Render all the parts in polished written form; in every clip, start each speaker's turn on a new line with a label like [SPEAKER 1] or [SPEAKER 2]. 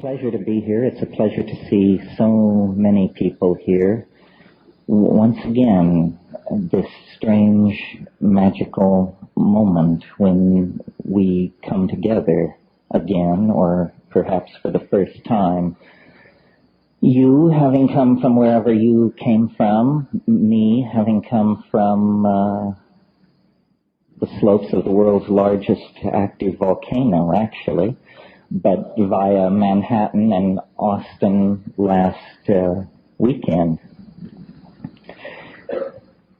[SPEAKER 1] Pleasure to be here. It's a pleasure to see so many people here. Once again, this strange, magical moment when we come together again, or perhaps for the first time. You having come from wherever you came from, me having come from the slopes of the world's largest active volcano, actually, but via Manhattan and Austin last weekend.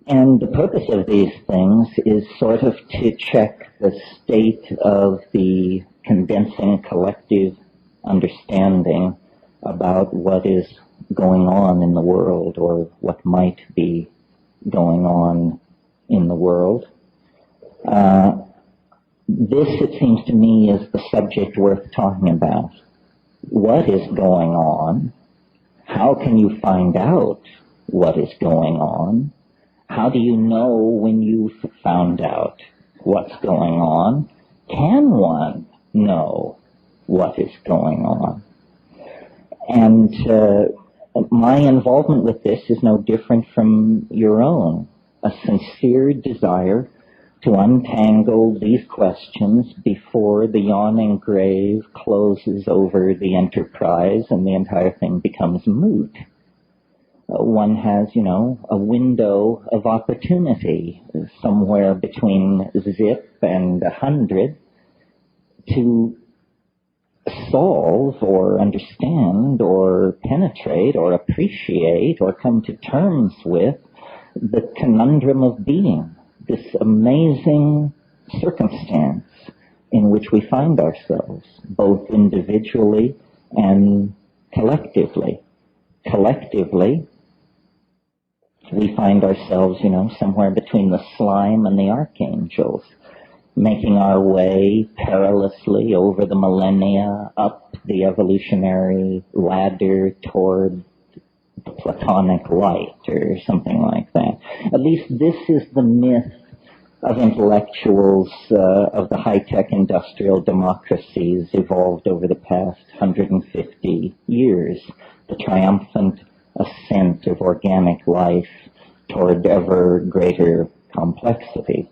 [SPEAKER 1] And the purpose of these things is sort of to check the state of the condensing collective understanding about what is going on in the world, or what might be going on in the world. This, it seems to me, is the subject worth talking about. What is going on? How can you find out what is going on? How do you know when you've found out what's going on? Can one know what is going on? And my involvement with this is no different from your own. A sincere desire to untangle these questions before the yawning grave closes over the enterprise and the entire thing becomes moot. One has, a window of opportunity somewhere between 0 and 100 to solve or understand or penetrate or appreciate or come to terms with the conundrum of being, this amazing circumstance in which we find ourselves, both individually and collectively. Collectively, we find ourselves, somewhere between the slime and the archangels, making our way perilously over the millennia, up the evolutionary ladder toward the Platonic light, or something like that. At least this is the myth of intellectuals of the high-tech industrial democracies evolved over the past 150 years, the triumphant ascent of organic life toward ever greater complexity.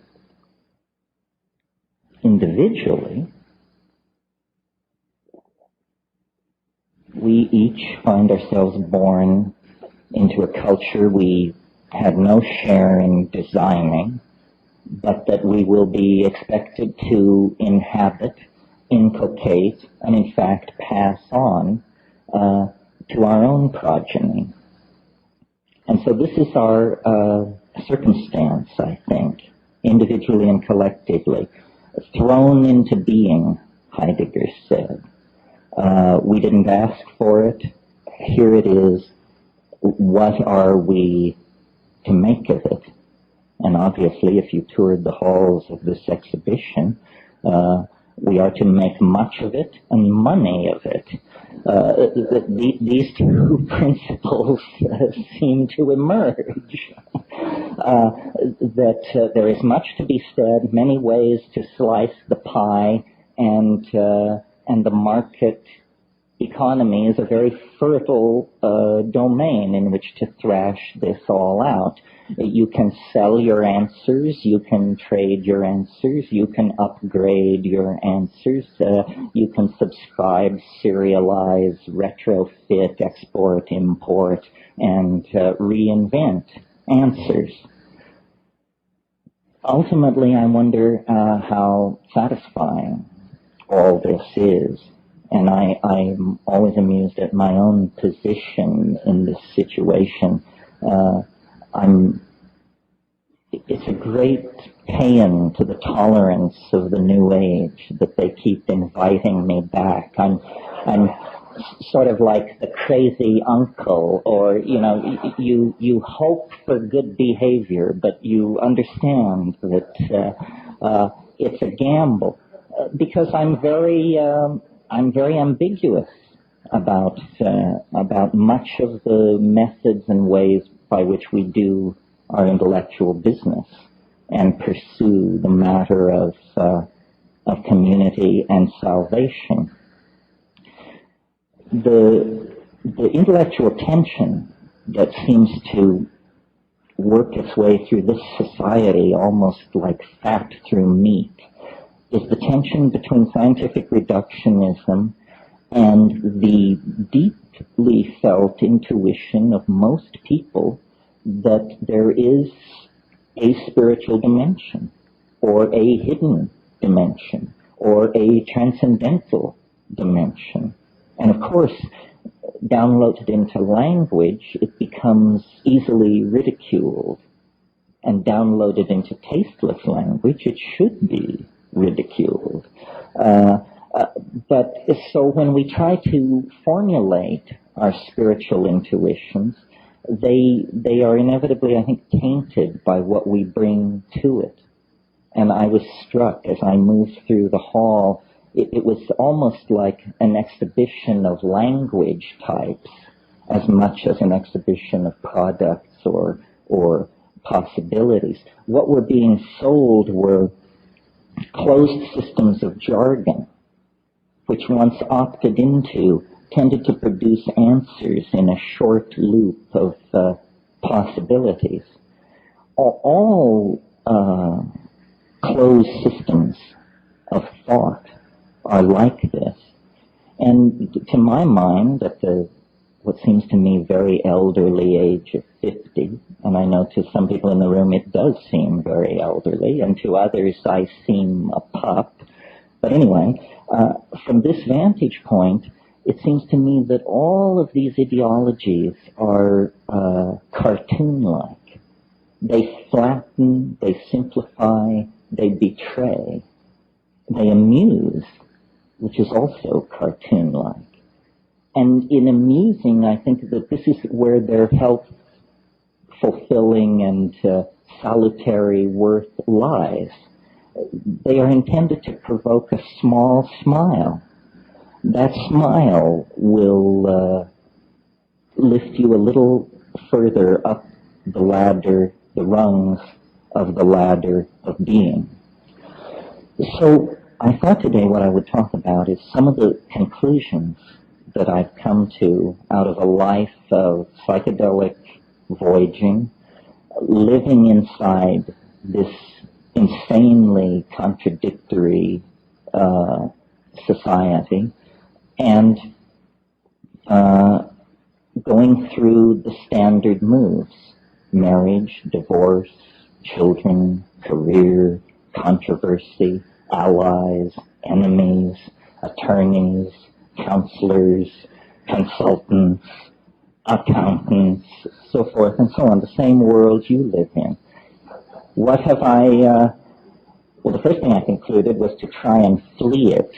[SPEAKER 1] Individually, we each find ourselves born into a culture we had no share in designing, but that we will be expected to inhabit, inculcate, and in fact pass on to our own progeny. And so this is our circumstance, I think, individually and collectively, thrown into being, Heidegger said. We didn't ask for it. Here it is. What are we to make of it? And obviously, if you toured the halls of this exhibition, we are to make much of it and money of it. These two principles seem to emerge. That there is much to be said, many ways to slice the pie, and the market economy is a very fertile domain in which to thrash this all out. You can sell your answers, you can trade your answers, you can upgrade your answers, you can subscribe, serialize, retrofit, export, import, and reinvent answers. Ultimately, I wonder how satisfying all this is. And I'm always amused at my own position in this situation. It's a great paean to the tolerance of the New Age that they keep inviting me back. I'm sort of like the crazy uncle, or, you hope for good behavior, but you understand that it's a gamble. Because I'm very ambiguous about much of the methods and ways by which we do our intellectual business and pursue the matter of community and salvation. the intellectual tension that seems to work its way through this society almost like fat through meat is the tension between scientific reductionism and the deeply felt intuition of most people that there is a spiritual dimension, or a hidden dimension, or a transcendental dimension. And of course, downloaded into language, it becomes easily ridiculed. And downloaded into tasteless language, it should be ridiculed. But so when we try to formulate our spiritual intuitions, they are inevitably, I think, tainted by what we bring to it. And I was struck as I moved through the hall, it was almost like an exhibition of language types as much as an exhibition of products or possibilities. What were being sold were closed systems of jargon, which once opted into tended to produce answers in a short loop of possibilities. All closed systems of thought are like this. And to my mind, at what seems to me very elderly age of 50, and I know to some people in the room it does seem very elderly, and to others I seem a pup. But anyway, from this vantage point, it seems to me that all of these ideologies are cartoon-like. They flatten, they simplify, they betray, they amuse, which is also cartoon-like. And in amusing, I think that this is where their health-fulfilling and salutary worth lies. They are intended to provoke a small smile. That smile will lift you a little further up the ladder, the rungs of the ladder of being. So I thought today what I would talk about is some of the conclusions that I've come to out of a life of psychedelic voyaging, living inside this insanely contradictory society, and going through the standard moves: marriage, divorce, children, career, controversy, allies, enemies, attorneys, counselors, consultants, accountants, so forth and so on, the same world you live in. What have well, the first thing I concluded was to try and flee it,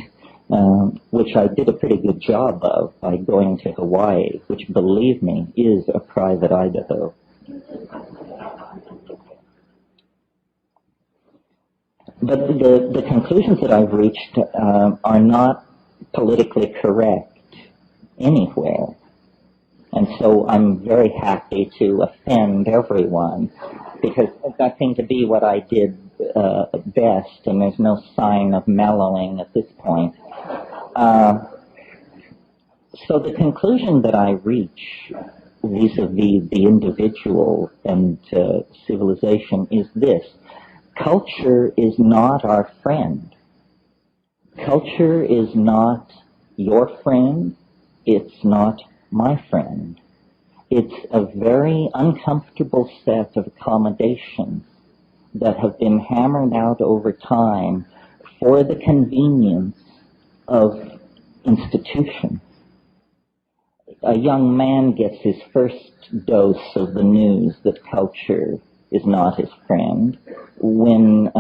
[SPEAKER 1] which I did a pretty good job of by going to Hawaii, which, believe me, is a private Idaho. But the conclusions that I've reached are not politically correct anywhere. And so I'm very happy to offend everyone, because that seemed to be what I did best, and there's no sign of mellowing at this point. So the conclusion that I reach vis-a-vis the individual and civilization is this: culture is not our friend. Culture is not your friend. It's not my friend. It's a very uncomfortable set of accommodations that have been hammered out over time for the convenience of institutions. A young man gets his first dose of the news that culture is not his friend when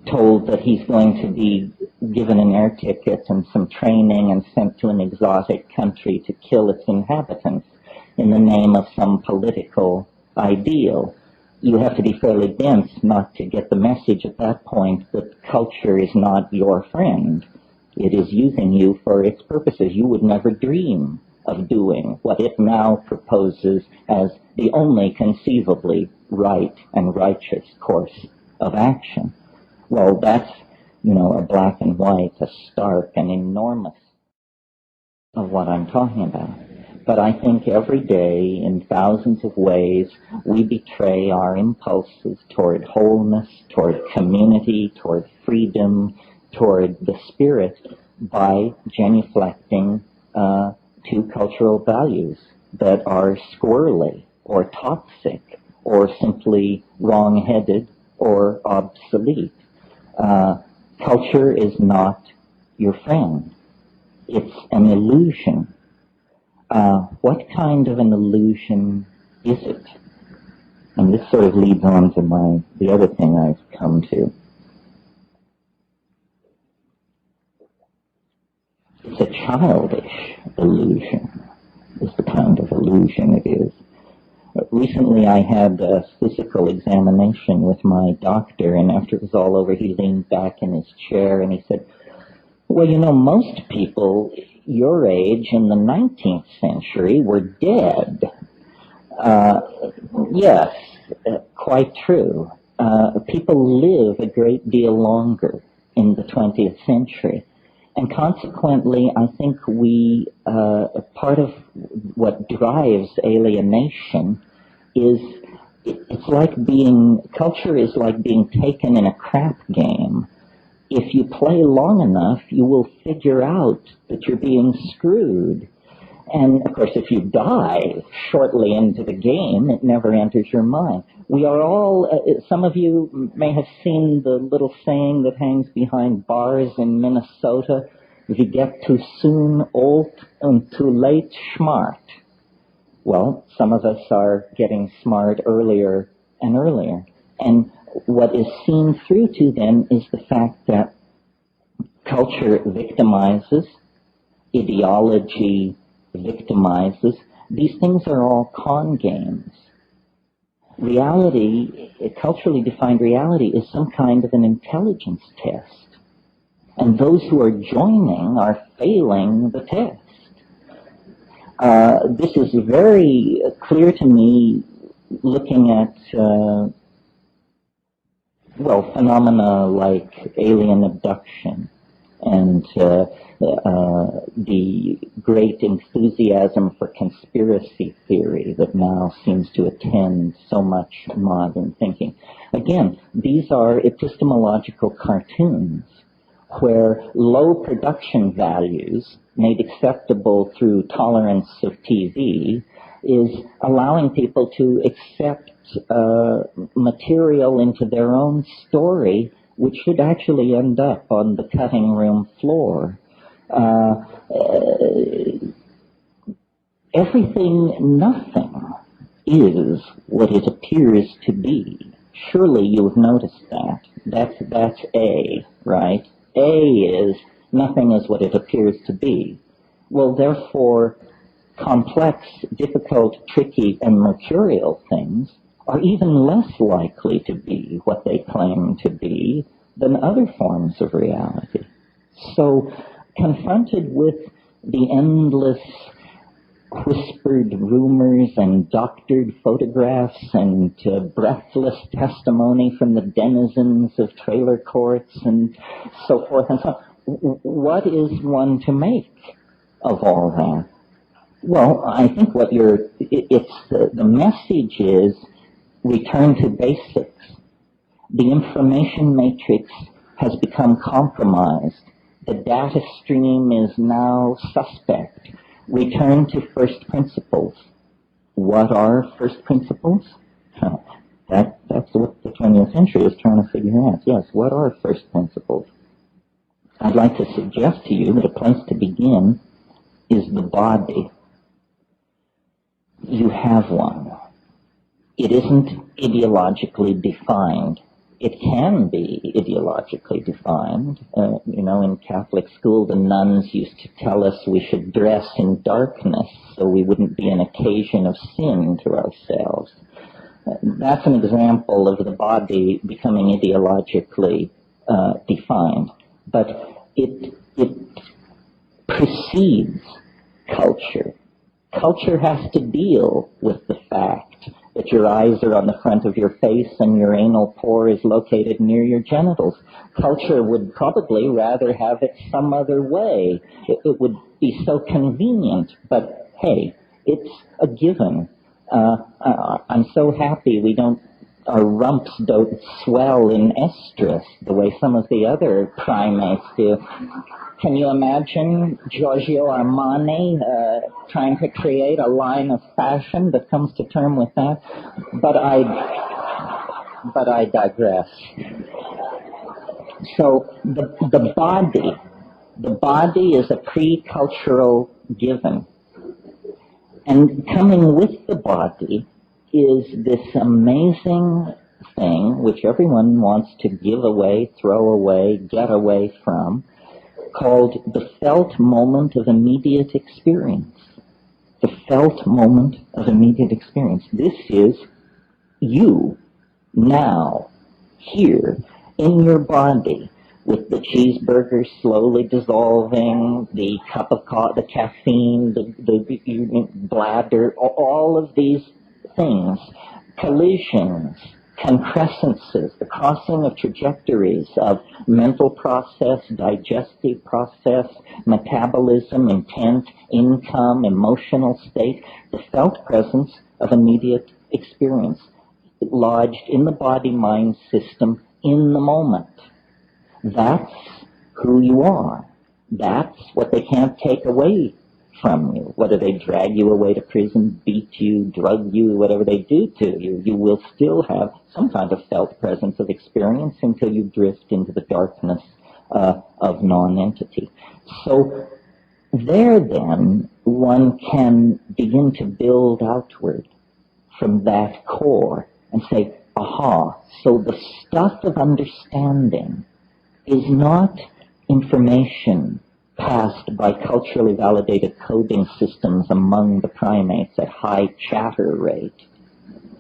[SPEAKER 1] told that he's going to be given an air ticket and some training and sent to an exotic country to kill its inhabitants in the name of some political ideal. You have to be fairly dense not to get the message at that point that culture is not your friend. It is using you for its purposes. You would never dream of doing what it now proposes as the only conceivably right and righteous course of action. Well, that's, a black and white, a stark and enormous of what I'm talking about. But I think every day, in thousands of ways, we betray our impulses toward wholeness, toward community, toward freedom, toward the spirit by genuflecting to cultural values that are squirrely or toxic or simply wrong-headed or obsolete. Culture is not your friend. It's an illusion. What kind of an illusion is it? And this sort of leads on to the other thing I've come to. It's a childish illusion, is the kind of illusion it is. Recently I had a physical examination with my doctor, and after it was all over, he leaned back in his chair and he said, well, you know, most people your age in the 19th century were dead. Yes, quite true. People live a great deal longer in the 20th century. And consequently, I think part of what drives alienation is culture is like being taken in a crap game. If you play long enough, you will figure out that you're being screwed. And, of course, if you die shortly into the game, it never enters your mind. We are all, some of you may have seen the little saying that hangs behind bars in Minnesota, if you get too soon old and too late smart. Well, some of us are getting smart earlier and earlier. And what is seen through to then is the fact that culture victimizes, ideology victimizes. These things are all con games. Reality, culturally defined reality, is some kind of an intelligence test. And those who are joining are failing the test. This is very clear to me looking at phenomena like alien abduction and the great enthusiasm for conspiracy theory that now seems to attend so much modern thinking. Again, these are epistemological cartoons where low production values made acceptable through tolerance of TV is allowing people to accept material into their own story, which should actually end up on the cutting room floor. Nothing is what it appears to be. Surely you've noticed that. That's A, right? A is nothing is what it appears to be. Well, therefore, complex, difficult, tricky, and mercurial things are even less likely to be what they claim to be than other forms of reality. So, confronted with the endless whispered rumors and doctored photographs and breathless testimony from the denizens of trailer courts and so forth and so on, what is one to make of all that? Well, I think the message is return to basics. The information matrix has become compromised. The data stream is now suspect. Return to first principles. What are first principles? That's what the 20th century is trying to figure out. Yes, what are first principles? I'd like to suggest to you that a place to begin is the body. You have one. It isn't ideologically defined. It can be ideologically defined. In Catholic school, the nuns used to tell us we should dress in darkness so we wouldn't be an occasion of sin to ourselves. That's an example of the body becoming ideologically defined. But it precedes culture. Culture has to deal with the fact that your eyes are on the front of your face and your anal pore is located near your genitals. Culture would probably rather have it some other way. It would be so convenient, but hey, it's a given. I'm so happy our rumps don't swell in estrus the way some of the other primates do. Can you imagine Giorgio Armani trying to create a line of fashion that comes to term with that? But I digress. So the body is a pre-cultural given. And coming with the body is this amazing thing which everyone wants to give away, throw away, get away from, called the felt moment of immediate experience. The felt moment of immediate experience. This is you, now, here, in your body, with the cheeseburger slowly dissolving, the cup of coffee, the caffeine, the bladder, all of these things, collisions, concrescences, the crossing of trajectories of mental process, digestive process, metabolism, intent, income, emotional state, the felt presence of immediate experience, lodged in the body-mind system in the moment. That's who you are. That's what they can't take away from you. Whether they drag you away to prison, beat you, drug you, whatever they do to you, you will still have some kind of felt presence of experience until you drift into the darkness of non-entity. So there then, one can begin to build outward from that core and say, aha, so the stuff of understanding is not information passed by culturally validated coding systems among the primates at high chatter rate.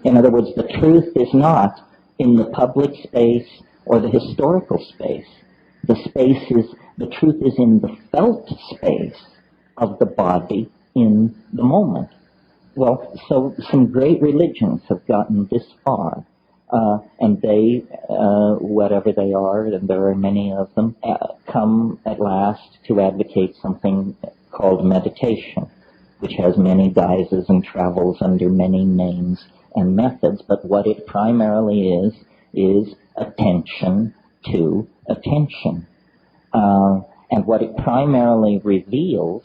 [SPEAKER 1] In other words, the truth is not in the public space or the historical space. The truth is in the felt space of the body in the moment. Well, so some great religions have gotten this far. And they, whatever they are, and there are many of them, come at last to advocate something called meditation, which has many guises and travels under many names and methods. But what it primarily is attention to attention. And what it primarily reveals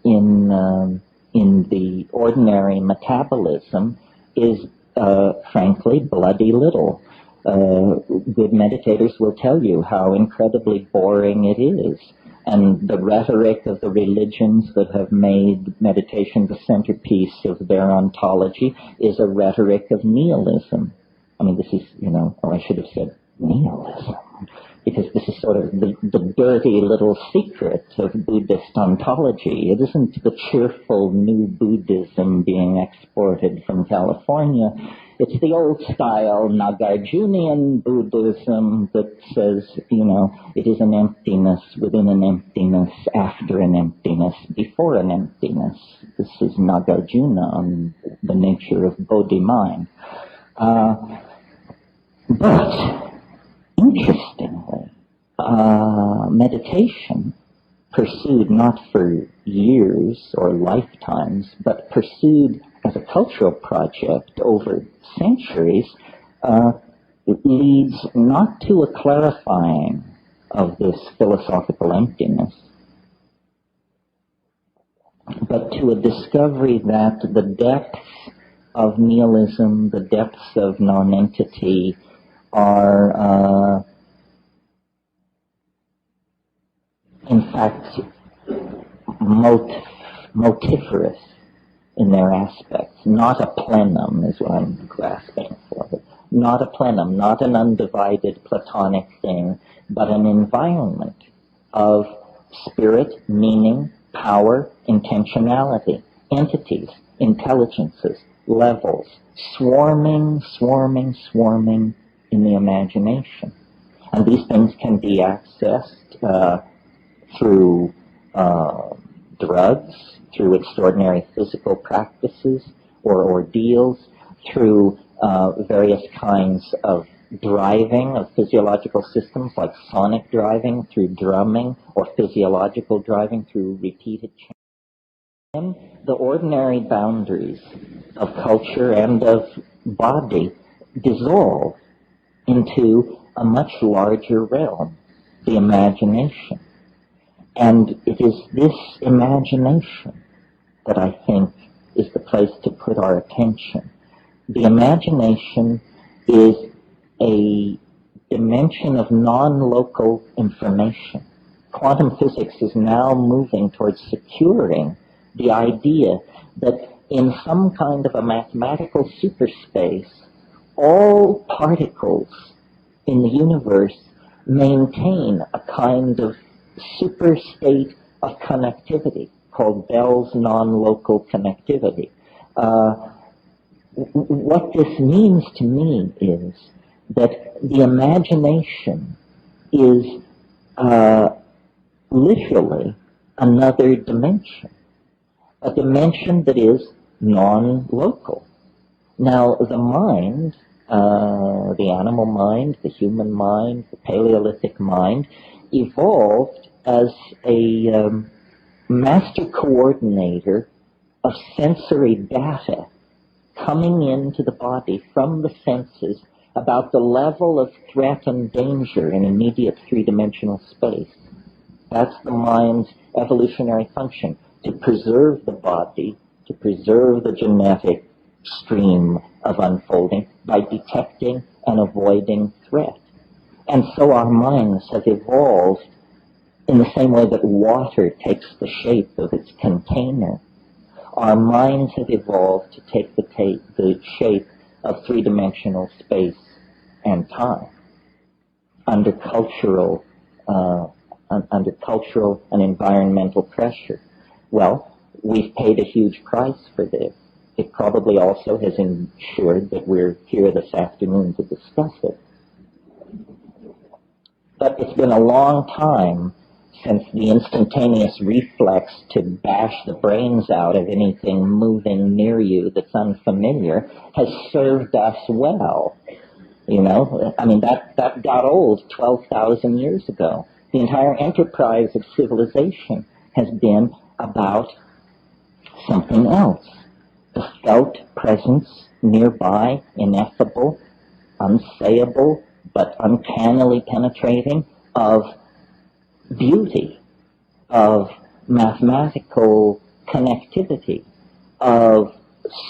[SPEAKER 1] in the ordinary metabolism is frankly, bloody little. Good meditators will tell you how incredibly boring it is. And the rhetoric of the religions that have made meditation the centerpiece of their ontology is a rhetoric of nihilism. I mean, this is, I should have said nihilism, because this is sort of the dirty little secret of Buddhist ontology. It isn't the cheerful new Buddhism being exported from California. It's the old-style Nagarjunian Buddhism that says, it is an emptiness within an emptiness, after an emptiness, before an emptiness. This is Nagarjuna on the nature of Bodhi mind. But interestingly, meditation, pursued not for years or lifetimes, but pursued as a cultural project over centuries, leads not to a clarifying of this philosophical emptiness, but to a discovery that the depths of nihilism, the depths of non-entity, are in fact motiferous in their aspects. Not a plenum is what I'm grasping for. Not a plenum, not an undivided Platonic thing, but an environment of spirit, meaning, power, intentionality, entities, intelligences, levels, swarming in the imagination. And these things can be accessed through drugs, through extraordinary physical practices or ordeals, through various kinds of driving of physiological systems, like sonic driving through drumming, or physiological driving through repeated change. And the ordinary boundaries of culture and of body dissolve into a much larger realm, the imagination. And it is this imagination that I think is the place to put our attention. The imagination is a dimension of non-local information. Quantum physics is now moving towards securing the idea that in some kind of a mathematical superspace, all particles in the universe maintain a kind of super state of connectivity called Bell's non-local connectivity. What this means to me is that the imagination is literally another dimension, a dimension that is non-local. Now, the mind, the animal mind, the human mind, the Paleolithic mind, evolved as a master coordinator of sensory data coming into the body from the senses about the level of threat and danger in immediate three-dimensional space. That's the mind's evolutionary function, to preserve the body, to preserve the genetic stream of unfolding by detecting and avoiding threat. And so our minds have evolved in the same way that water takes the shape of its container. Our minds have evolved to take the shape of three-dimensional space and time under cultural and environmental pressure. Well, we've paid a huge price for this. It probably also has ensured that we're here this afternoon to discuss it. But it's been a long time since the instantaneous reflex to bash the brains out of anything moving near you that's unfamiliar has served us well. You know, I mean, that got old 12,000 years ago. The entire enterprise of civilization has been about something else. The felt presence nearby, ineffable, unsayable, but uncannily penetrating, of beauty, of mathematical connectivity, of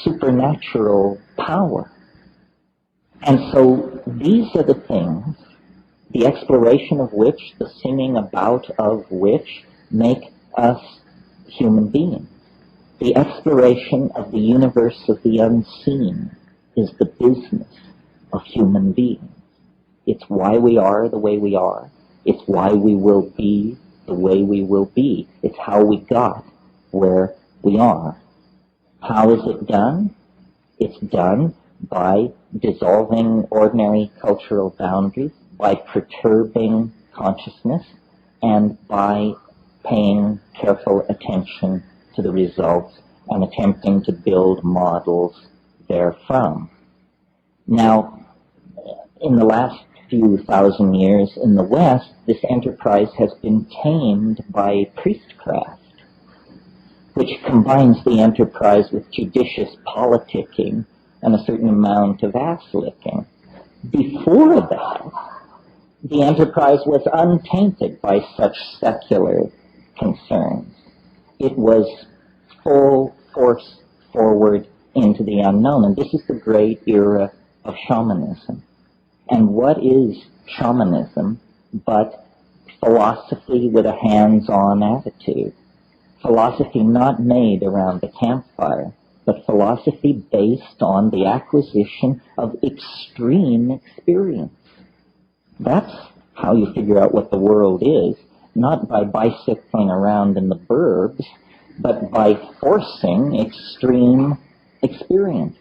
[SPEAKER 1] supernatural power. And so these are the things, the exploration of which, the singing about of which, make us human beings. The exploration of the universe of the unseen is the business of human beings. It's why we are the way we are. It's why we will be the way we will be. It's how we got where we are. How is it done? It's done by dissolving ordinary cultural boundaries, by perturbing consciousness, and by paying careful attention to the results and attempting to build models therefrom. Now, in the last few thousand years in the West, this enterprise has been tamed by priestcraft, which combines the enterprise with judicious politicking and a certain amount of ass-licking. Before that, the enterprise was untainted by such secular concerns. It was full force forward into the unknown, and this is the great era of shamanism. And what is shamanism but philosophy with a hands-on attitude? Philosophy not made around the campfire, but philosophy based on the acquisition of extreme experience. That's how you figure out what the world is, not by bicycling around in the burbs, but by forcing extreme experience.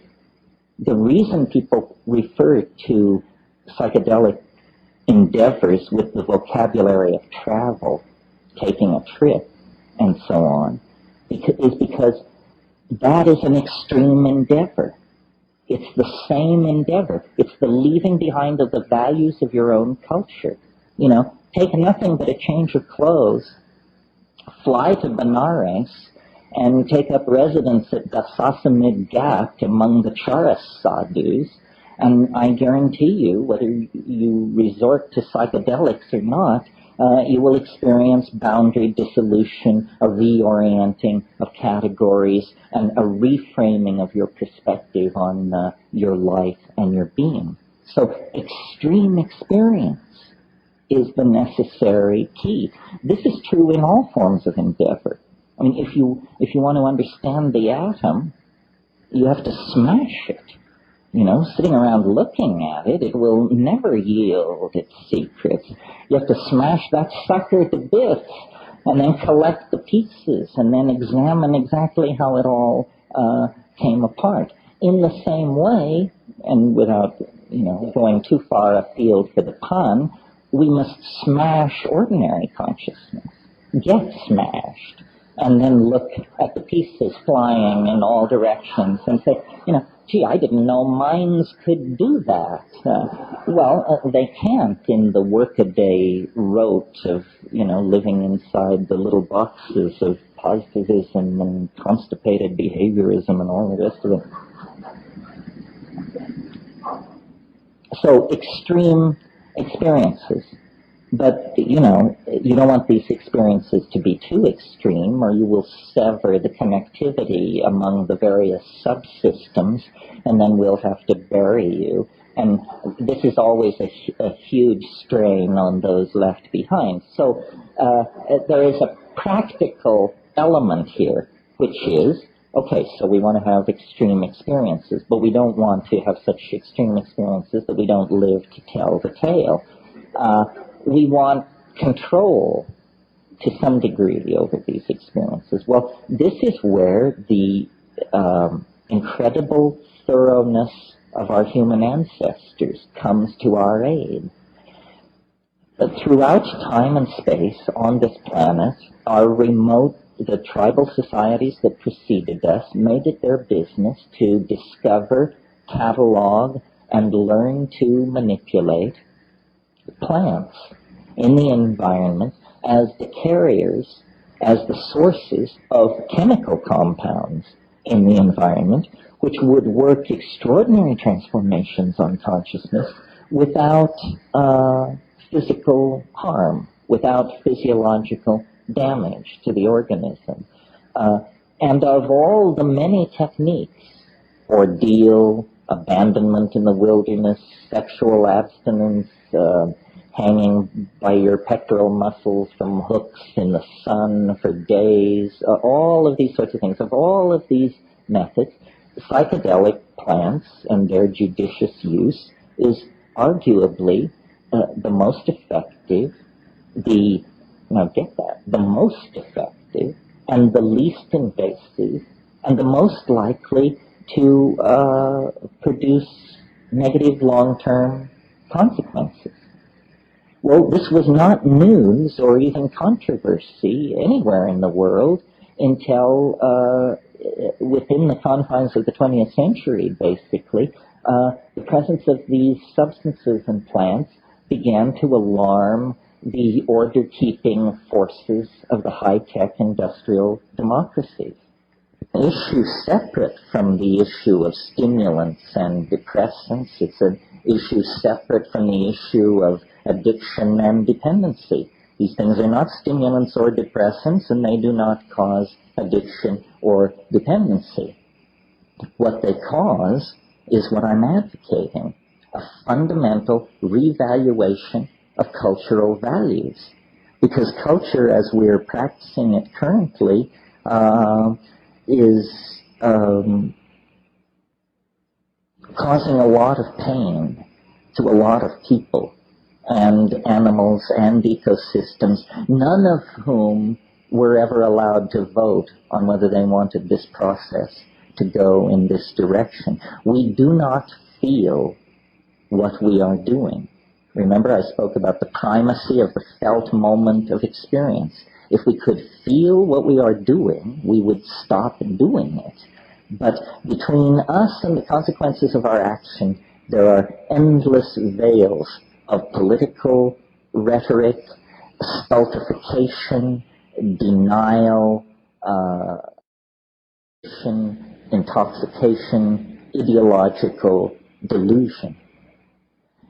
[SPEAKER 1] The reason people refer to psychedelic endeavors with the vocabulary of travel, taking a trip, and so on, is because that is an extreme endeavor. It's the same endeavor. It's the leaving behind of the values of your own culture. Take nothing but a change of clothes, fly to Benares, and take up residence at Dasasamid Ghat among the Charas sadhus, and I guarantee you, whether you resort to psychedelics or not, you will experience boundary dissolution, a reorienting of categories, and a reframing of your perspective on your life and your being. So extreme experience is the necessary key. This is true in all forms of endeavor. I mean, if you want to understand the atom, you have to smash it. Sitting around looking at it, it will never yield its secrets. You have to smash that sucker to bits and then collect the pieces and then examine exactly how it all came apart. In the same way, and without, going too far afield for the pun, we must smash ordinary consciousness, get smashed, and then look at the pieces flying in all directions and say, gee, I didn't know minds could do that. They can't in the workaday rote of, living inside the little boxes of positivism and constipated behaviorism and all the rest of it. So extreme experiences. But, you don't want these experiences to be too extreme, or you will sever the connectivity among the various subsystems, and then we'll have to bury you. And this is always a huge strain on those left behind. So there is a practical element here, which is, okay, so we want to have extreme experiences, but we don't want to have such extreme experiences that we don't live to tell the tale. We want control to some degree over these experiences. Well, this is where the incredible thoroughness of our human ancestors comes to our aid. Throughout time and space on this planet, the tribal societies that preceded us made it their business to discover, catalog, and learn to manipulate plants in the environment as the carriers, as the sources of chemical compounds in the environment, which would work extraordinary transformations on consciousness without physical harm, without physiological damage to the organism. And of all the many techniques, ordeal, abandonment in the wilderness, sexual abstinence, hanging by your pectoral muscles from hooks in the sun for days, all of these sorts of things. Of all of these methods, psychedelic plants and their judicious use is arguably the most effective, the most effective and the least invasive and the most likely to produce negative long-term consequences. Well, this was not news or even controversy anywhere in the world until within the confines of the 20th century, basically. The presence of these substances and plants began to alarm the order-keeping forces of the high-tech industrial democracies. An issue separate from the issue of stimulants and depressants. It's an issue separate from the issue of addiction and dependency. These things are not stimulants or depressants, and they do not cause addiction or dependency. What they cause is what I'm advocating, a fundamental revaluation of cultural values. Because culture, as we're practicing it currently, is causing a lot of pain to a lot of people and animals and ecosystems, none of whom were ever allowed to vote on whether they wanted this process to go in this direction. We do not feel what we are doing. Remember, I spoke about the primacy of the felt moment of experience. If we could feel what we are doing, we would stop doing it. But between us and the consequences of our action, there are endless veils of political rhetoric, stultification, denial, intoxication, ideological delusion.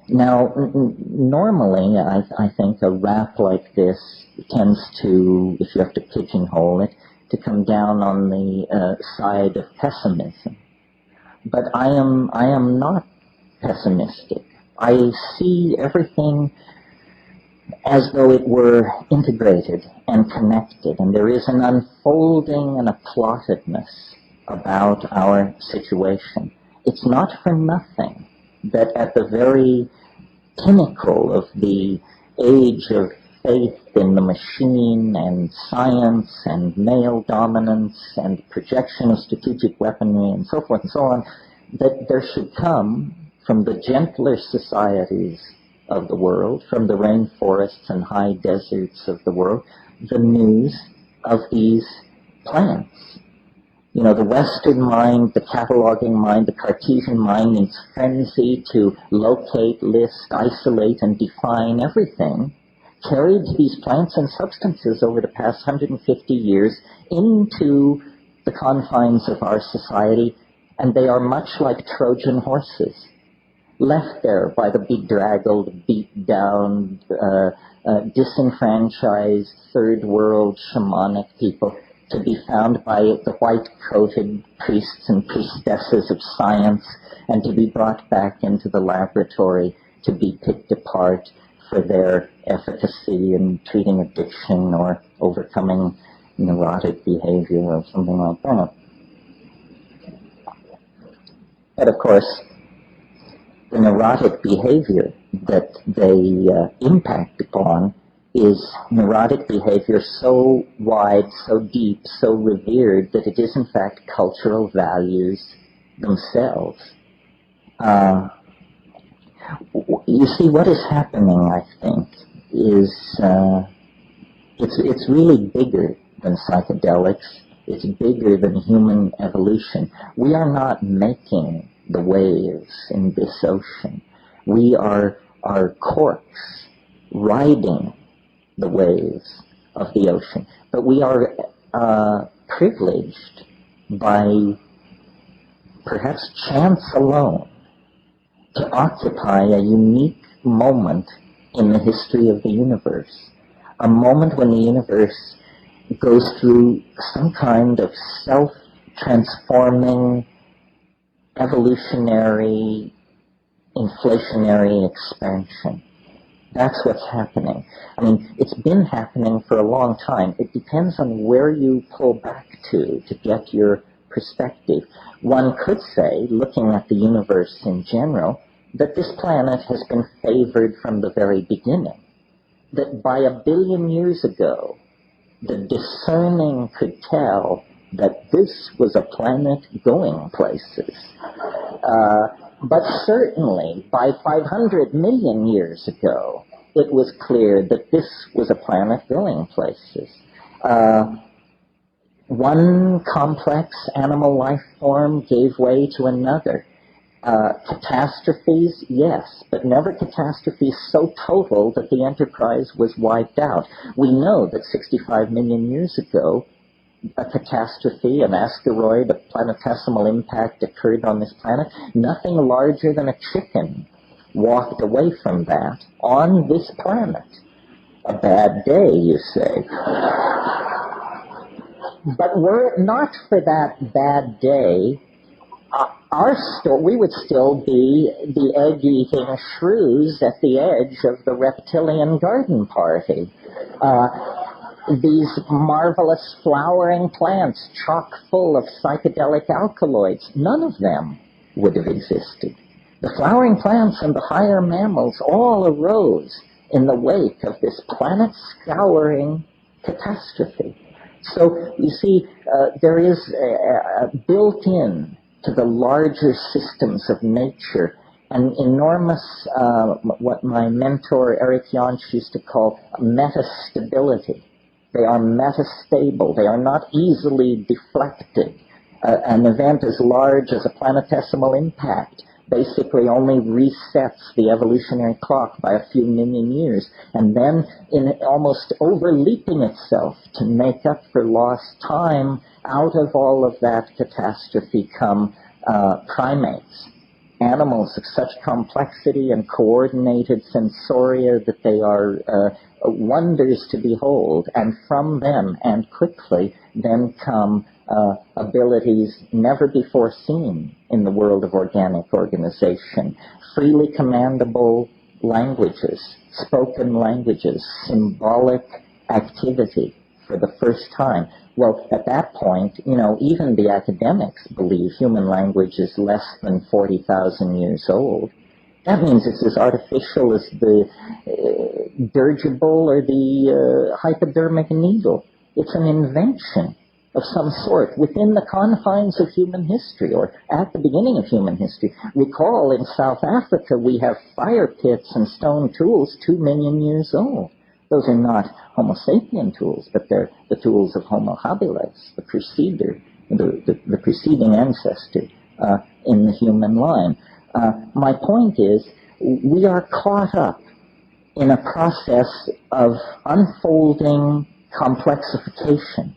[SPEAKER 1] Now, normally, I think a rap like this tends to, if you have to pigeonhole it, to come down on the side of pessimism. But I am not pessimistic. I see everything as though it were integrated and connected, and there is an unfolding and a plottedness about our situation. It's not for nothing that at the very pinnacle of the age of faith in the machine and science and male dominance and projection of strategic weaponry and so forth and so on, that there should come from the gentler societies of the world, from the rainforests and high deserts of the world, the news of these plants. You know, the Western mind, the cataloging mind, the Cartesian mind in its frenzy to locate, list, isolate, and define everything, carried these plants and substances over the past 150 years into the confines of our society, and they are much like Trojan horses, left there by the bedraggled, beat-down, disenfranchised third world shamanic people, to be found by the white-coated priests and priestesses of science, and to be brought back into the laboratory to be picked apart for their efficacy in treating addiction or overcoming neurotic behavior or something like that. But of course, the neurotic behavior that they impact upon is neurotic behavior so wide, so deep, so revered that it is in fact cultural values themselves. You see, what is happening, I think, is it's really bigger than psychedelics. It's bigger than human evolution. We are not making the waves in this ocean. We are corks riding the waves of the ocean. But we are privileged by perhaps chance alone to occupy a unique moment in the history of the universe. A moment when the universe goes through some kind of self-transforming, evolutionary, inflationary expansion. That's what's happening. I mean, it's been happening for a long time. It depends on where you pull back to get your perspective. One could say, looking at the universe in general, that this planet has been favored from the very beginning. That by 1 billion years ago, the discerning could tell that this was a planet going places. But certainly, by 500 million years ago, it was clear that this was a planet going places. One complex animal life form gave way to another. Catastrophes, yes, but never catastrophes so total that the enterprise was wiped out. We know that 65 million years ago, a catastrophe, an asteroid, a planetesimal impact occurred on this planet. Nothing larger than a chicken walked away from that on this planet. A bad day, you say. But were it not for that bad day, we would still be the egg-eating shrews at the edge of the reptilian garden party. These marvelous flowering plants chock full of psychedelic alkaloids, none of them would have existed. The flowering plants and the higher mammals all arose in the wake of this planet-scouring catastrophe. So, you see, there is built-in to the larger systems of nature an enormous, what my mentor Eric Jansch used to call metastability. They are metastable. They are not easily deflected. an event as large as a planetesimal impact basically only resets the evolutionary clock by a few million years, and then in almost overleaping itself to make up for lost time, out of all of that catastrophe come primates, animals of such complexity and coordinated sensoria that they are wonders to behold, and from them, and quickly, then come abilities never before seen in the world of organic organization. Freely commandable languages, spoken languages, symbolic activity for the first time. Well, at that point, even the academics believe human language is less than 40,000 years old. That means it's as artificial as the dirigible or the hypodermic needle. It's an invention of some sort within the confines of human history, or at the beginning of human history. Recall, in South Africa, we have fire pits and stone tools 2 million years old. Those are not Homo sapien tools, but they're the tools of Homo habilis, the preceding ancestor in the human line. My point is, we are caught up in a process of unfolding complexification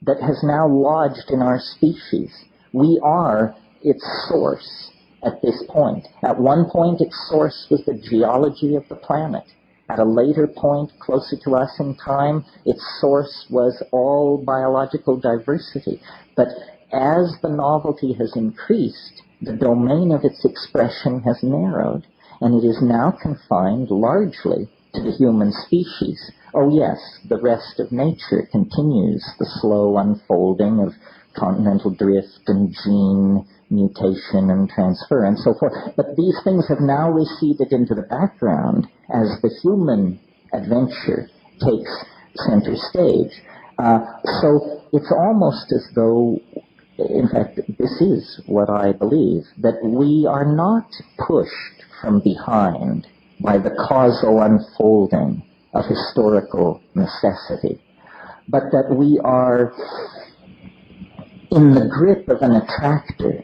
[SPEAKER 1] that has now lodged in our species. We are its source at this point. At one point, its source was the geology of the planet. At a later point, closer to us in time, its source was all biological diversity. But as the novelty has increased, the domain of its expression has narrowed, and it is now confined largely to the human species. Oh yes, the rest of nature continues the slow unfolding of continental drift and gene mutation and transfer and so forth. But these things have now receded into the background as the human adventure takes center stage. So it's almost as though, in fact, this is what I believe, that we are not pushed from behind by the causal unfolding of historical necessity, but that we are in the grip of an attractor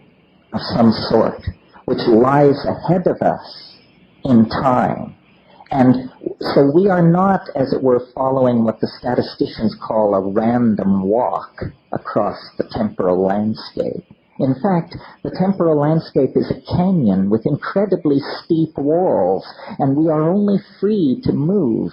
[SPEAKER 1] of some sort, which lies ahead of us in time. And so we are not, as it were, following what the statisticians call a random walk across the temporal landscape. In fact, the temporal landscape is a canyon with incredibly steep walls, and we are only free to move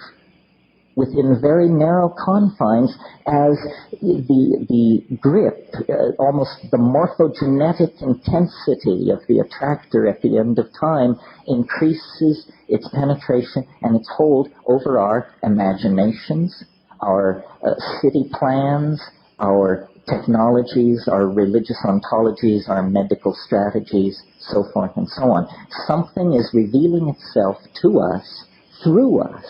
[SPEAKER 1] within very narrow confines as the grip, almost the morphogenetic intensity of the attractor at the end of time increases its penetration and its hold over our imaginations, our city plans, our technologies, our religious ontologies, our medical strategies, so forth and so on. Something is revealing itself to us through us.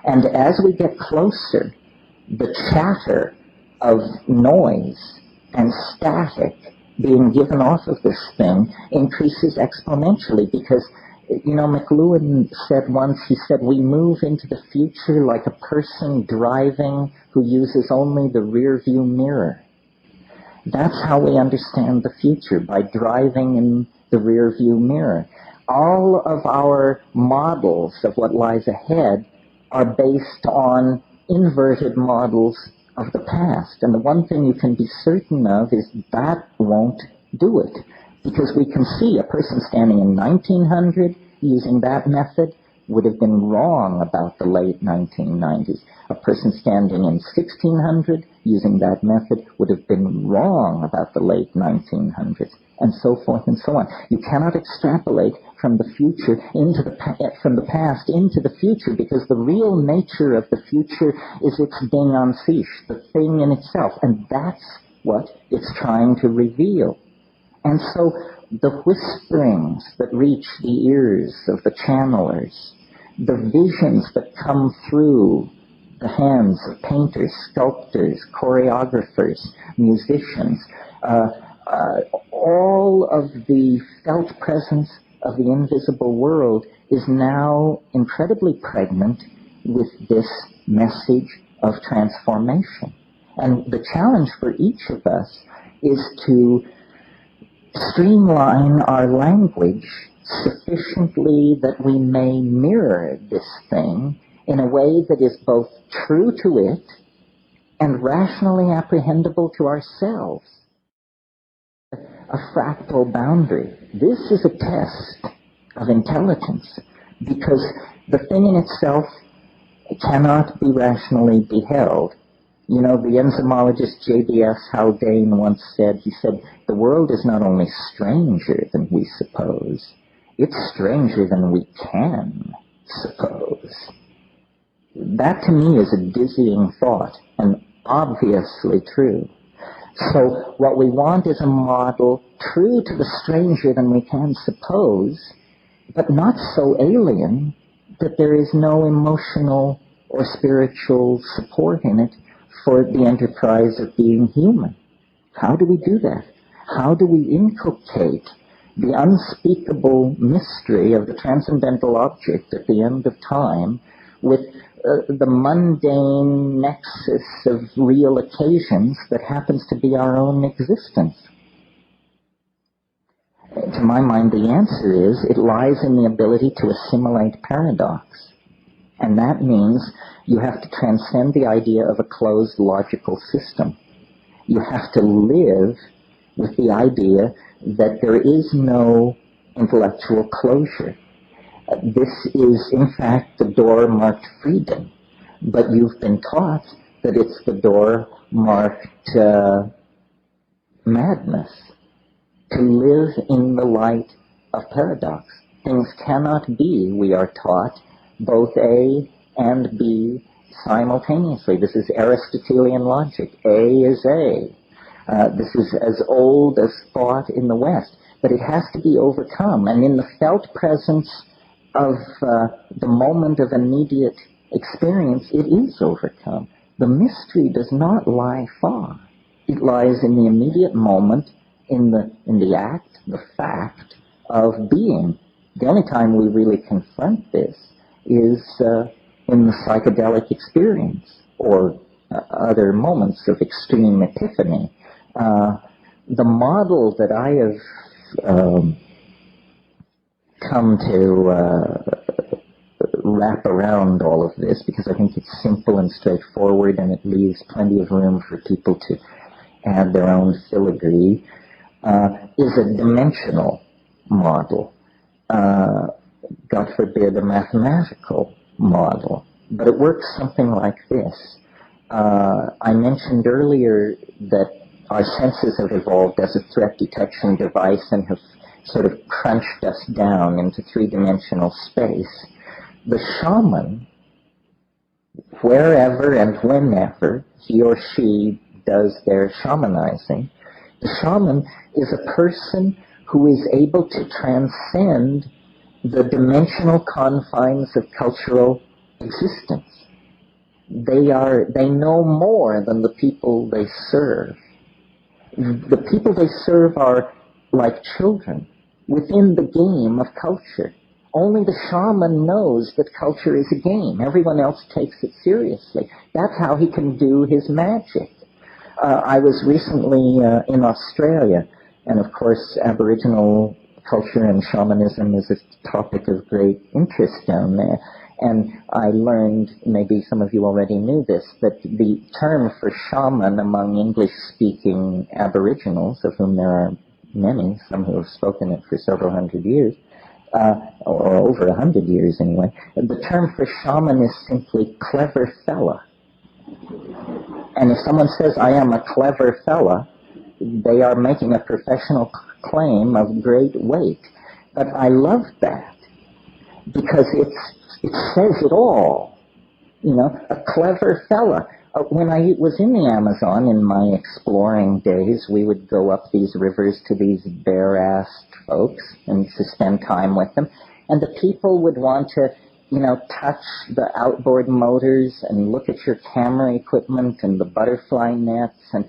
[SPEAKER 1] And as we get closer, the chatter of noise and static being given off of this thing increases exponentially because, McLuhan said once, he said, we move into the future like a person driving who uses only the rear view mirror. That's how we understand the future, by driving in the rear view mirror. All of our models of what lies ahead are based on inverted models of the past. And the one thing you can be certain of is that won't do it. Because we can see a person standing in 1900 using that method would have been wrong about the late 1990s. A person standing in 1600 using that method would have been wrong about the late 1900s, and so forth and so on. You cannot extrapolate from the future from the past into the future, because the real nature of the future is its ding an sich, the thing in itself, and that's what it's trying to reveal. And so the whisperings that reach the ears of the channelers, the visions that come through the hands of painters, sculptors, choreographers, musicians, all of the felt presence of the invisible world is now incredibly pregnant with this message of transformation. And the challenge for each of us is to streamline our language sufficiently that we may mirror this thing in a way that is both true to it and rationally apprehendable to ourselves. A fractal boundary. This is a test of intelligence, because the thing in itself cannot be rationally beheld. You know, the enzymologist J.B.S. Haldane once said, he said, the world is not only stranger than we suppose, it's stranger than we can suppose. That to me is a dizzying thought, and obviously true. So what we want is a model true to the stranger than we can suppose, but not so alien that there is no emotional or spiritual support in it for the enterprise of being human. How do we do that? How do we inculcate the unspeakable mystery of the transcendental object at the end of time with the mundane nexus of real occasions that happens to be our own existence? To my mind, the answer is it lies in the ability to assimilate paradox. And that means you have to transcend the idea of a closed logical system. You have to live with the idea that there is no intellectual closure. This is, in fact, the door marked freedom, but you've been taught that it's the door marked madness. To live in the light of paradox. Things cannot be, we are taught, both A and B simultaneously. This is Aristotelian logic. A is A. This is as old as thought in the West, but it has to be overcome. And in the felt presence of the moment of immediate experience, it is overcome. The mystery does not lie far. It lies in the immediate moment, in the act, the fact of being. The only time we really confront this is in the psychedelic experience or other moments of extreme epiphany. The model that I have come to wrap around all of this, because I think it's simple and straightforward and it leaves plenty of room for people to add their own filigree, is a dimensional model. God forbid a mathematical model. But it works something like this. I mentioned earlier that our senses have evolved as a threat detection device and have sort of crunched us down into three-dimensional space. The shaman, wherever and whenever he or she does their shamanizing, the shaman is a person who is able to transcend the dimensional confines of cultural existence. They know more than the people they serve. The people they serve are like children within the game of culture. Only the shaman knows that culture is a game. Everyone else takes it seriously. That's how he can do his magic. I was recently in Australia, and of course Aboriginal culture and shamanism is a topic of great interest down there. And I learned, maybe some of you already knew this, that the term for shaman among English-speaking Aboriginals, of whom there are many, some who have spoken it for several hundred years, or over 100 years anyway, the term for shaman is simply clever fella. And if someone says, I am a clever fella, they are making a professional claim of great weight. But I love that, because it says it all. You know, a clever fella. When I was in the Amazon in my exploring days, we would go up these rivers to these bare-assed folks and to spend time with them. And the people would want to touch the outboard motors and look at your camera equipment and the butterfly nets and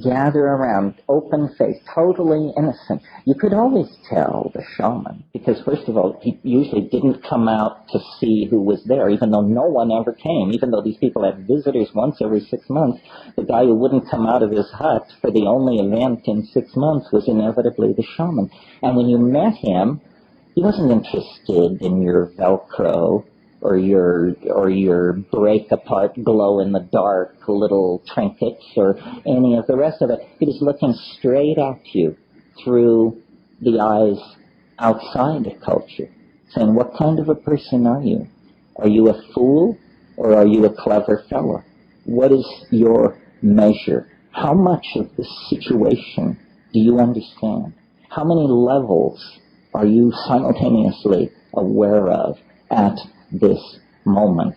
[SPEAKER 1] gather around, open face, totally innocent. You could always tell the shaman, because first of all, he usually didn't come out to see who was there, even though no one ever came. Even though these people had visitors once every 6 months, the guy who wouldn't come out of his hut for the only event in 6 months was inevitably the shaman. And when you met him, he wasn't interested in your Velcro or your break-apart, glow-in-the-dark little trinkets or any of the rest of it. He was looking straight at you through the eyes outside the culture, saying, what kind of a person are you? Are you a fool or are you a clever fellow? What is your measure? How much of the situation do you understand? How many levels are you simultaneously aware of at this moment?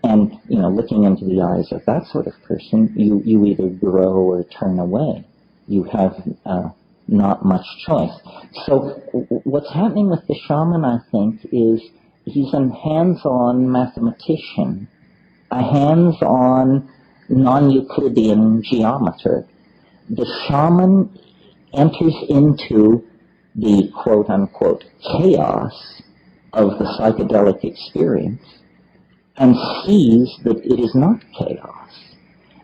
[SPEAKER 1] And, looking into the eyes of that sort of person, you either grow or turn away. You have not much choice. So what's happening with the shaman, I think, is he's a hands-on mathematician, a hands-on non-Euclidean geometer. The shaman enters into the quote-unquote chaos of the psychedelic experience and sees that it is not chaos.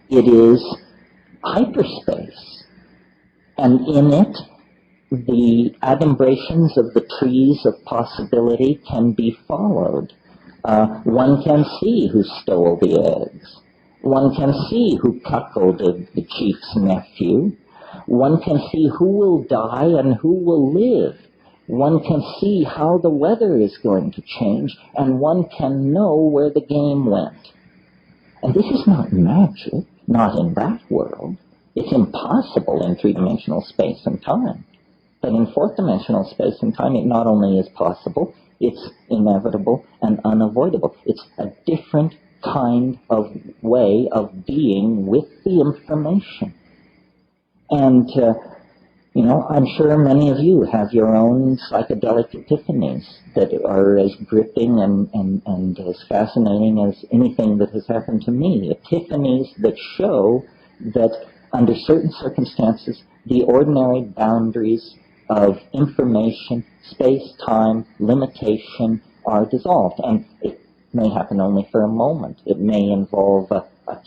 [SPEAKER 1] It is hyperspace. And in it, the adumbrations of the trees of possibility can be followed. One can see who stole the eggs. One can see who cuckolded the chief's nephew. One can see who will die and who will live. One can see how the weather is going to change, and one can know where the game went. And this is not magic, not in that world. It's impossible in three-dimensional space and time. But in fourth-dimensional space and time, it not only is possible, it's inevitable and unavoidable. It's a different kind of way of being with the information. And, I'm sure many of you have your own psychedelic epiphanies that are as gripping and as fascinating as anything that has happened to me. Epiphanies that show that under certain circumstances, the ordinary boundaries of information, space, time, limitation are dissolved. And it may happen only for a moment. It may involve a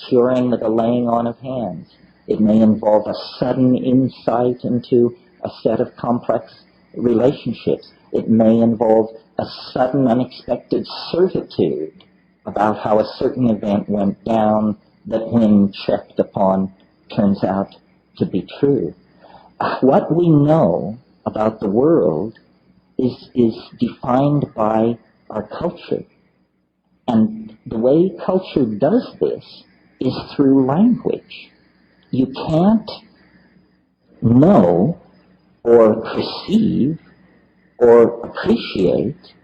[SPEAKER 1] curing with a laying on of hands. It may involve a sudden insight into a set of complex relationships. It may involve a sudden unexpected certitude about how a certain event went down that when checked upon turns out to be true. What we know about the world is defined by our culture. And the way culture does this is through language. You can't know or perceive or appreciate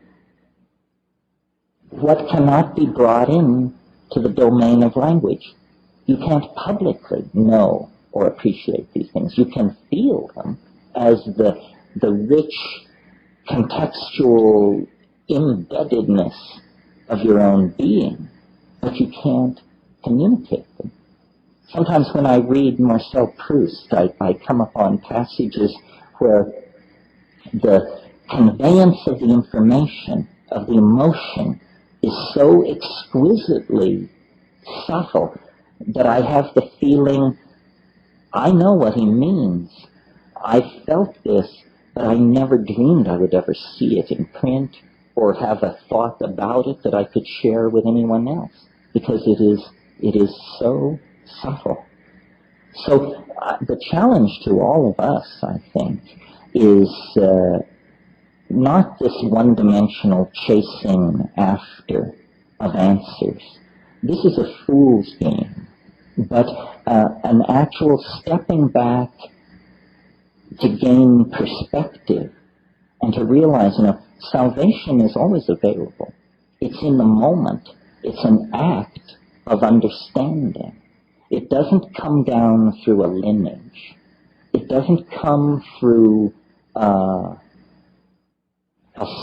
[SPEAKER 1] what cannot be brought in to the domain of language. You can't publicly know or appreciate these things. You can feel them as the rich contextual embeddedness of your own being, but you can't communicate them. Sometimes when I read Marcel Proust, I come upon passages where the conveyance of the information, of the emotion, is so exquisitely subtle that I have the feeling, I know what he means. I felt this, but I never dreamed I would ever see it in print or have a thought about it that I could share with anyone else, because it is so subtle. So the challenge to all of us, I think, is not this one-dimensional chasing after of answers. This is a fool's game, but an actual stepping back to gain perspective and to realize, salvation is always available. It's in the moment. It's an act of understanding. It doesn't come down through a lineage. It doesn't come through a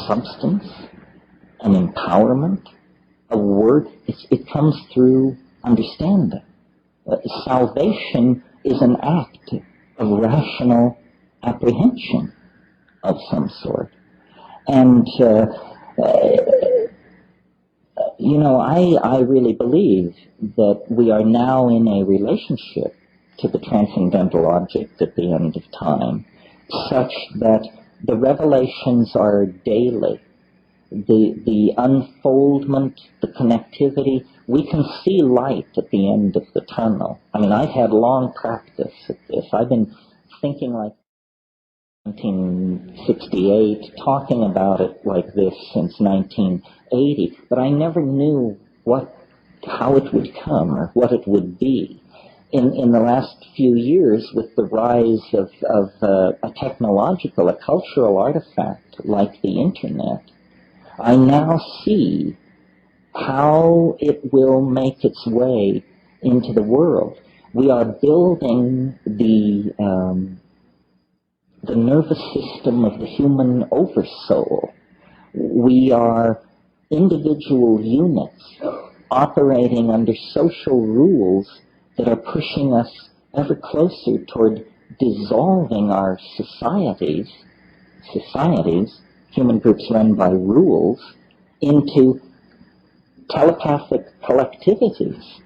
[SPEAKER 1] substance, an empowerment, a work. It comes through understanding. Salvation is an act of rational apprehension of some sort. And, I really believe that we are now in a relationship to the transcendental object at the end of time, such that the revelations are daily. The unfoldment, the connectivity, we can see light at the end of the tunnel. I mean, I've had long practice at this. I've been thinking like 1968, talking about it like this since 1980, but I never knew how it would come or what it would be. In the last few years, with the rise of a technological, a cultural artifact like the internet, I now see how it will make its way into the world. We are building the nervous system of the human oversoul. We are individual units operating under social rules that are pushing us ever closer toward dissolving our societies, human groups run by rules, into telepathic collectivities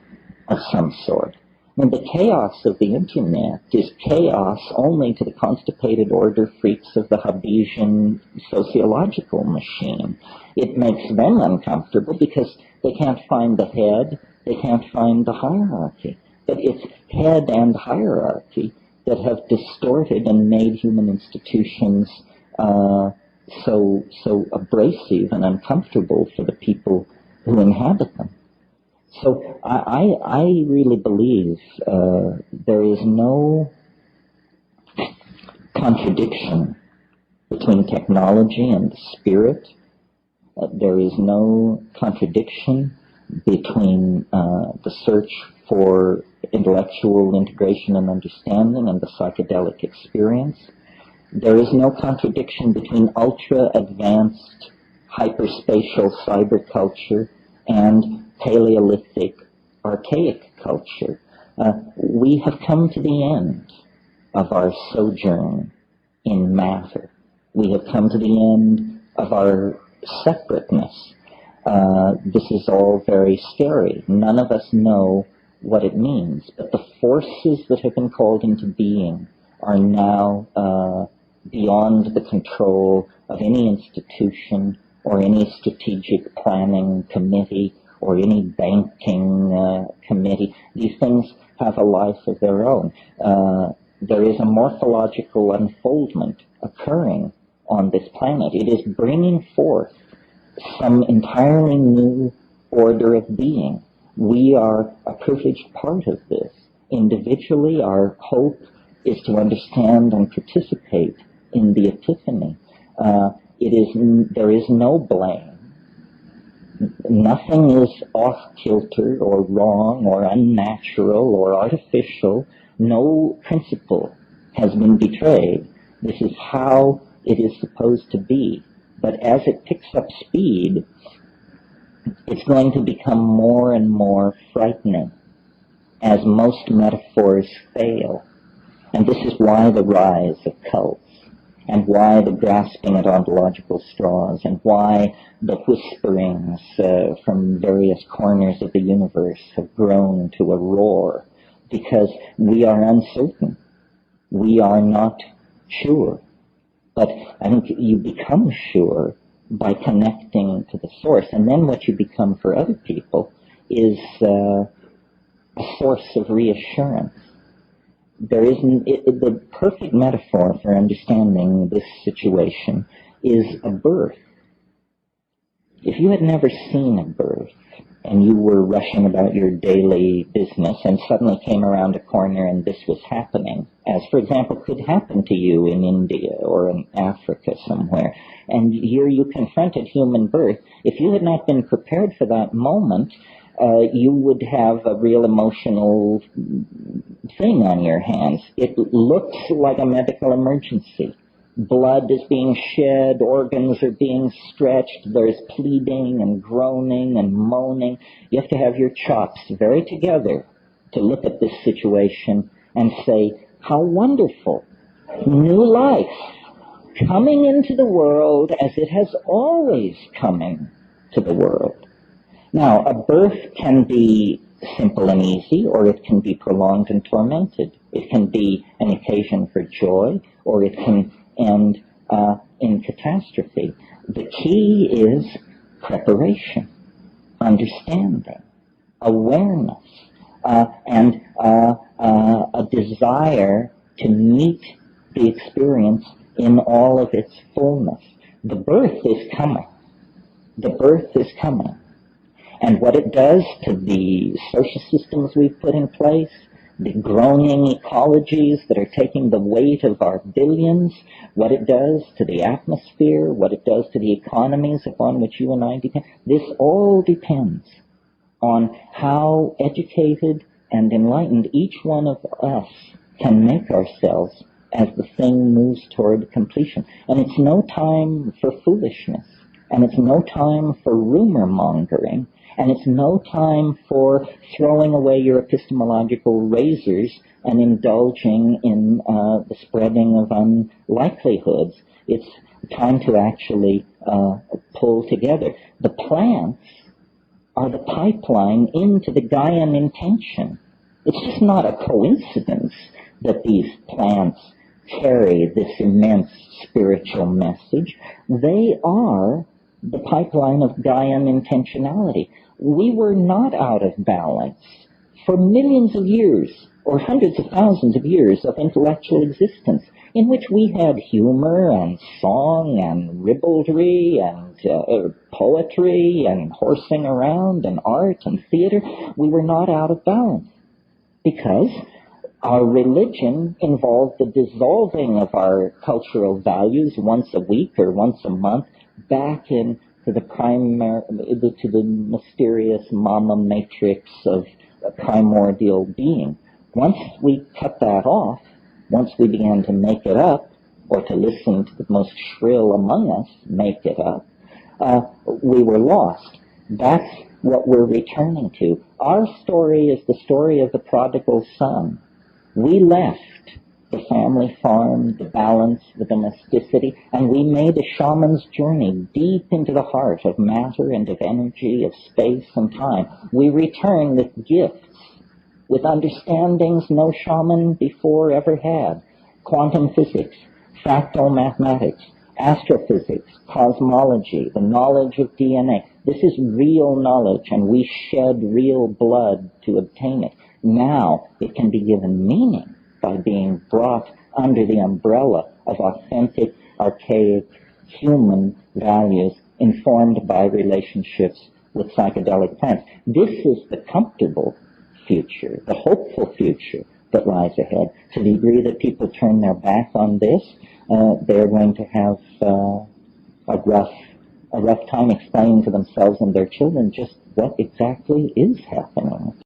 [SPEAKER 1] of some sort. And the chaos of the internet is chaos only to the constipated order freaks of the Hobbesian sociological machine. It makes them uncomfortable because they can't find the head, they can't find the hierarchy. But it's head and hierarchy that have distorted and made human institutions so abrasive and uncomfortable for the people who inhabit them. So I really believe there is no contradiction between technology and the spirit. There is no contradiction between the search for intellectual integration and understanding and the psychedelic experience. There is no contradiction between ultra-advanced hyperspatial cyberculture and Paleolithic archaic culture. We have come to the end of our sojourn in matter. We have come to the end of our separateness. This is all very scary. None of us know what it means, but the forces that have been called into being are now beyond the control of any institution or any strategic planning committee or any banking committee. These things have a life of their own. There is a morphological unfoldment occurring on this planet. It is bringing forth some entirely new order of being. We are a privileged part of this. Individually, our hope is to understand and participate in the epiphany. There is no blame. Nothing is off-kilter or wrong or unnatural or artificial. No principle has been betrayed. This is how it is supposed to be. But as it picks up speed, it's going to become more and more frightening as most metaphors fail. And this is why the rise of cults, and why the grasping at ontological straws, and why the whisperings from various corners of the universe have grown to a roar, because we are uncertain. We are not sure. But I think you become sure by connecting to the source, and then what you become for other people is a source of reassurance. The perfect metaphor for understanding this situation is a birth. If you had never seen a birth, and you were rushing about your daily business and suddenly came around a corner and this was happening, as, for example, could happen to you in India or in Africa somewhere, and here you confronted human birth, if you had not been prepared for that moment, you would have a real emotional thing on your hands. It looks like a medical emergency. blood is being shed, organs are being stretched, there's pleading and groaning and moaning. You have to have your chops very together to look at this situation and say, how wonderful, new life, coming into the world as it has always come into the world. Now, a birth can be simple and easy, or it can be prolonged and tormented. It can be an occasion for joy, or it can end in catastrophe. The key is preparation, understanding, awareness, and a desire to meet the experience in all of its fullness. The birth is coming. The birth is coming. And what it does to the social systems we've put in place, the groaning ecologies that are taking the weight of our billions, what it does to the atmosphere, what it does to the economies upon which you and I depend, this all depends on how educated and enlightened each one of us can make ourselves as the thing moves toward completion. And it's no time for foolishness, and it's no time for rumor mongering, and it's no time for throwing away your epistemological razors and indulging in the spreading of unlikelihoods. It's time to actually pull together. The plants are the pipeline into the Gaian intention. It's just not a coincidence that these plants carry this immense spiritual message. They are the pipeline of Gaian intentionality. We were not out of balance for millions of years, or hundreds of thousands of years of intellectual existence, in which we had humor and song and ribaldry and poetry and horsing around and art and theater. We were not out of balance because our religion involved the dissolving of our cultural values once a week or once a month back into the mysterious mama matrix of primordial being. Once we cut that off, once we began to make it up, or to listen to the most shrill among us make it up, we were lost. That's what we're returning to. Our story is the story of the prodigal son. We left the family farm, the balance, the domesticity, and we made a shaman's journey deep into the heart of matter and of energy, of space and time. We return with gifts, with understandings no shaman before ever had. Quantum physics, fractal mathematics, astrophysics, cosmology, the knowledge of DNA. This is real knowledge, and we shed real blood to obtain it. Now it can be given meaning by being brought under the umbrella of authentic, archaic, human values informed by relationships with psychedelic plants. This is the comfortable future, the hopeful future that lies ahead. To the degree that people turn their back on this, they're going to have a rough time explaining to themselves and their children just what exactly is happening.